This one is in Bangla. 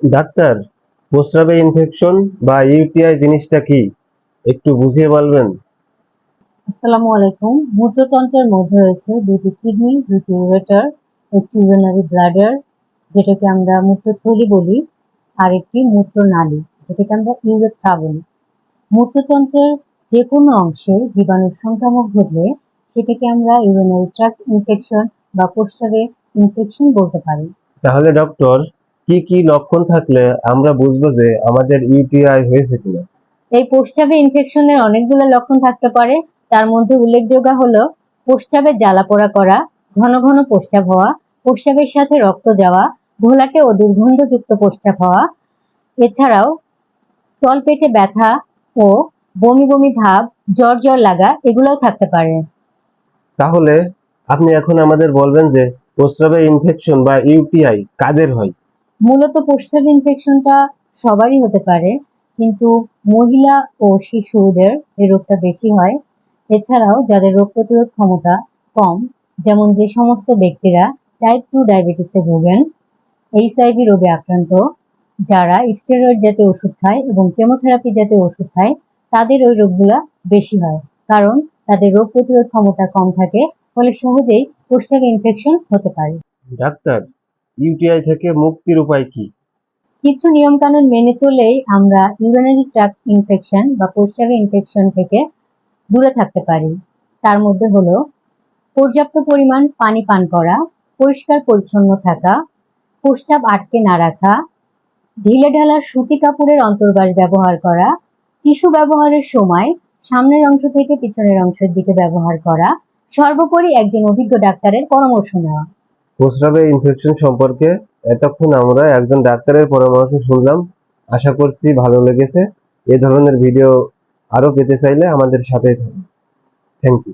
ডাক্তার, প্রস্রাবে ইনফেকশন বা ইউটিআই জিনিসটা কি একটু বুঝিয়ে বলবেন? আসসালামু আলাইকুম। মূত্রতন্ত্রের মধ্যে রয়েছে দুটি কিডনি, দুটি উরেটার, একটি ইউরিনারি ব্লাডার যেটাকে আমরা মূত্রথলি বলি, আর একটি মূত্রনালী যেটাকে আমরা ইউরেথ্রা বলি। মূত্রতন্ত্রের যে কোনো অংশে জীবাণুর সংক্রমণ ঘটলে সেটাকে আমরা ইউরিনারি ট্র্যাক্ট ইনফেকশন বা প্রস্রাবে ইনফেকশন বলতে পারি। তাহলে ডক্টর, কি কি লক্ষণ থাকলে আমরা বুঝবো যে আমাদের ইউটিআই হয়েছে কিনা? এই প্রস্রাবে ইনফেকশনের অনেকগুলো লক্ষণ থাকতে পারে। তার মধ্যে উল্লেখযোগ্য হলো প্রস্রাবে জ্বালাপোড়া করা, ঘন ঘন প্রস্রাব হওয়া, প্রস্রাবের সাথে রক্ত যাওয়া, ঘোলাটে ও দুর্গন্ধযুক্ত প্রস্রাব হওয়া। এছাড়াও তলপেটে ব্যথা ও বমি বমি ভাব, জ্বর জ্বর লাগা এগুলোও থাকতে পারে। তাহলে আপনি এখন আমাদের বলবেন যে প্রস্রাবে ইনফেকশন বা ইউটিআই কাদের হয়? মূলত প্রস্রাব ইনফেকশনটা সবারই হতে পারে, কিন্তু মহিলা ও শিশুদের এই রোগটা বেশি হয়। এছাড়াও যাদের রোগ প্রতিরোধ ক্ষমতা কম, যেমন যে সমস্ত ব্যক্তিরা টাইপ 2 ডায়াবেটিসে ভোগেন, এইচআইভি রোগে আক্রান্ত, যারা স্টেরয়েড জাতীয় ওষুধ খায় এবং কেমোথেরাপি জাতীয় ওষুধ খায়, তাদের ওই রোগগুলা বেশি হয়। কারণ তাদের রোগ প্রতিরোধ ক্ষমতা কম থাকে, ফলে সহজেই প্রস্রাবে ইনফেকশন হতে পারে। ডাক্তার, ইউটিআই থেকে মুক্তির উপায় কি? কিছু নিয়মকানুন মেনে চললেই আমরা ইউরিনারি ট্র্যাক্ট ইনফেকশন বা প্রস্রাবে ইনফেকশন থেকে দূরে থাকতে পারি। তার মধ্যে হলো পর্যাপ্ত পরিমাণ পানি পান করা, পরিষ্কার পরিচ্ছন্ন থাকা, প্রস্রাব আটকে না রাখা, ঢিলেঢালা সুতি কাপড়ের অন্তর্বাস ব্যবহার করা, টিস্যু ব্যবহারের সময় সামনের অংশ থেকে পিছনের অংশের দিকে ব্যবহার করা, সর্বোপরি একজন অভিজ্ঞ ডাক্তারের পরামর্শ নেওয়া। প্রস্রাবে ইনফেকশন সম্পর্কে এতক্ষণ আমরা একজন ডাক্তারের পরামর্শ শুনলাম। আশা করছি ভালো লেগেছে। এ ধরনের ভিডিও আরো পেতে চাইলে আমাদের সাথেই থাকুন। Thank you.